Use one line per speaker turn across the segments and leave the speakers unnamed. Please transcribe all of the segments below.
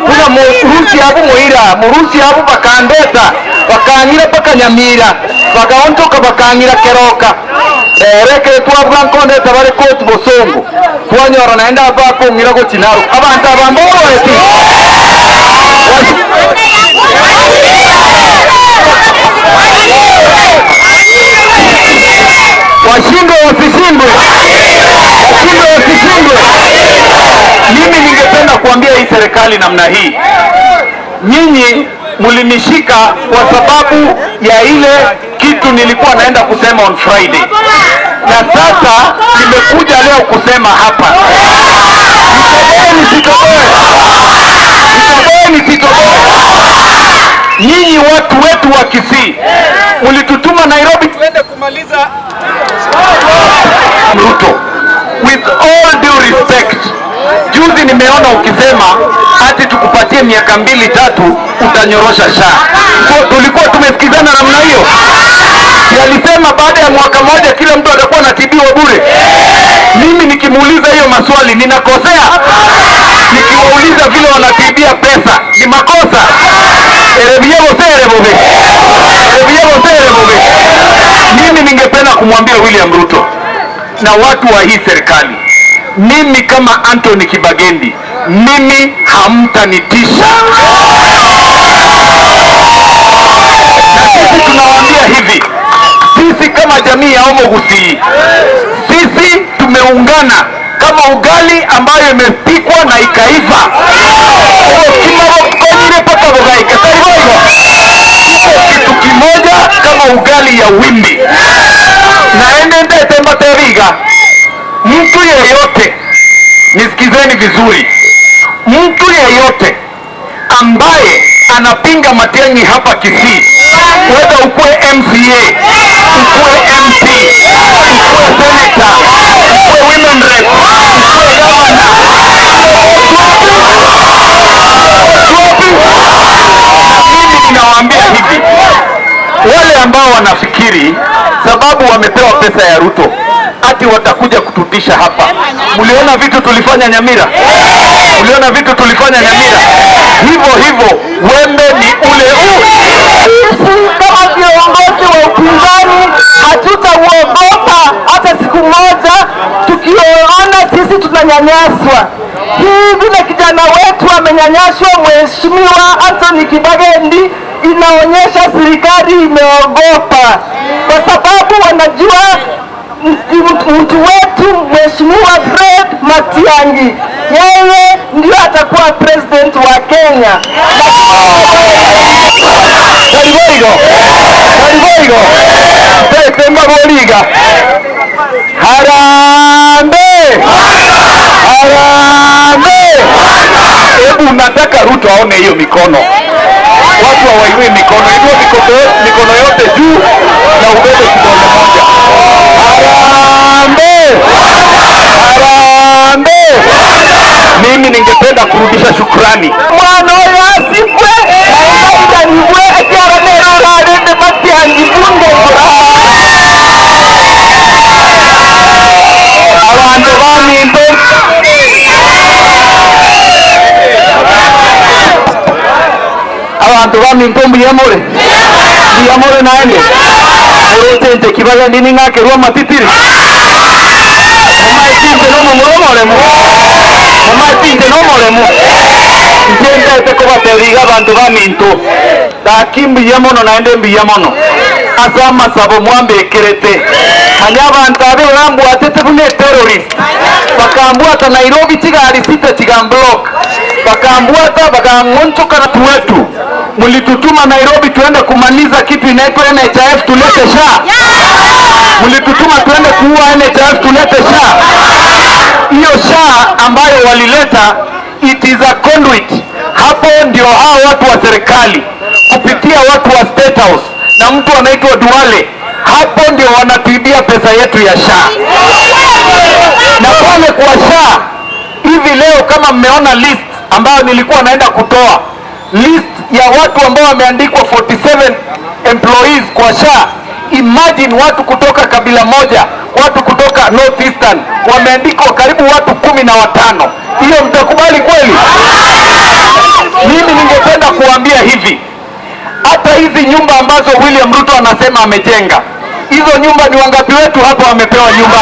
kuna murusi hapo muira murusi hapo bakandeta bakangira paka Nyamira bagaontoka bakangira Keroka reke twabwa nkonde tabare koti Bosongo twanyora naenda bako ngira go Kinaru abantu abamboro eti washindwe wasishindwe, washindwe wasishindwe. Mimi ningependa kuambia hii serikali namna hii, nyinyi mulinishika kwa sababu ya ile kitu nilikuwa naenda kusema on Friday, na sasa nimekuja leo kusema hapa. Nyinyi watu wetu wa Kisii mulitutuma Nairobi tuende kumaliza Ruto. With all due respect, juzi nimeona ukisema ati tukupatie miaka 2-3 utanyorosha SHA. So tulikuwa tumesikizana namna hiyo. Yalisema baada ya mwaka moja kila mtu atakuwa anatibiwa bure. Mimi nikimuuliza hiyo maswali ninakosea? Nikiwauliza vile wanatibia pesa ni makosa? Mimi ningependa kumwambia William Ruto na watu wa hii serikali, mimi kama Anthony Kibagendi, mimi hamtanitisha. Na sisi tunawaambia hivi, sisi kama jamii ya Omo Gusii, sisi tumeungana kama ugali ambayo imepikwa na ikaiva. Kitu kimoja kama ugali ya wimbi. Naende temba teriga. Mtu yeyote, nisikizeni vizuri, mtu yeyote ambaye anapinga Matiang'i hapa Kisii, whether ukue MCA, ukue MP, ukue senator, ukue women rep, ukue governor, ninawaambia hivi, wale ambao wanafikiri sababu wamepewa pesa ya Ruto ati watakuja kututisha hapa. Muliona vitu tulifanya Nyamira? Muliona vitu tulifanya Nyamira? Hivyo wembe ni ule
sisi kama viongozi wa upinzani hatutauogopa hata siku moja tukiona sisi tunanyanyaswa. Hii vile kijana wetu amenyanyaswa Mheshimiwa Anthony Kibagendi inaonyesha serikali imeogopa, kwa sababu wanajua mtu wetu Mheshimiwa Fred Matiang'i yeye ndio atakuwa president wa Kenya.
Temba boliga Harambe, Harambe. Hebu nataka Ruto aone hiyo mikono, watu hawainui mikono, inua mikono yote juu na ubebe kidole moja. Harambe, Harambe. Mimi ningependa kurudisha shukrani
mwana yasikwe niwe akiara nero rarende Matiang'i bunge
abantu bamimbe abantu bamimbe mbiyamore naende urutente Kibagendi ningake rwa matitiri njendete kubateriga abantu baminto dakimbiya mono naende mbiya mono asa masabo mwambekirete hanya abantu abe bambwatete bune terrorist bakambwata Nairobi tigari sita tigamblock bakambwata bakangonchoka na tuwetu. Mulitutuma Nairobi tuende kumaliza kitu inaitwa NHIF tulete SHA. Mulitutuma tuende kuua NHIF tulete SHA. Hiyo SHA ambayo walileta, it is a conduit. Hapo ndio hao watu wa serikali kupitia watu wa State House na mtu anaitwa Duale, hapo ndio wanatibia pesa yetu ya SHA. Na pale kwa SHA hivi leo kama mmeona list ambayo nilikuwa naenda kutoa, list ya watu ambao wameandikwa 47 employees kwa SHA. Imagine watu kutoka kabila moja, watu kutoka North Eastern wameandikwa karibu watu 15. Hiyo mtakubali kweli? kuambia hivi, hata hizi nyumba ambazo William Ruto anasema amejenga, hizo nyumba ni wangapi wetu hapa wamepewa nyumba?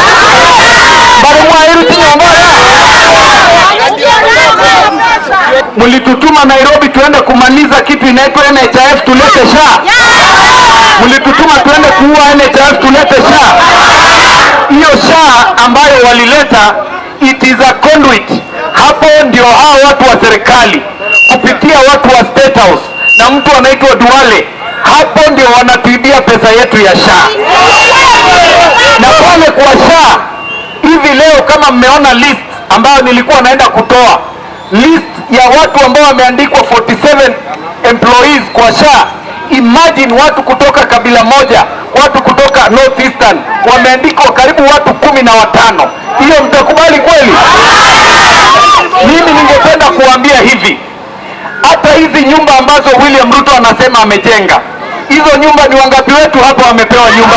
Mlitutuma Nairobi tuende kumaliza kitu inaitwa NHIF tulete SHA. Mlitutuma tuende kuua NHIF tulete SHA. Hiyo SHA ambayo walileta, it is a conduit. Hapo ndio hao watu wa serikali kupitia watu wa State House na mtu anaitwa Duale, hapo ndio wanatuibia pesa yetu ya SHA. Na pale kwa SHA hivi leo, kama mmeona list ambayo nilikuwa naenda kutoa, list ya watu ambao wameandikwa 47 employees kwa SHA. Imagine watu kutoka kabila moja, watu kutoka North Eastern wameandikwa karibu watu 15. Hiyo mtakubali kweli? Mimi ningependa kuambia hivi, hata hizi nyumba ambazo William Ruto anasema amejenga, hizo nyumba ni wangapi wetu hapa wamepewa nyumba?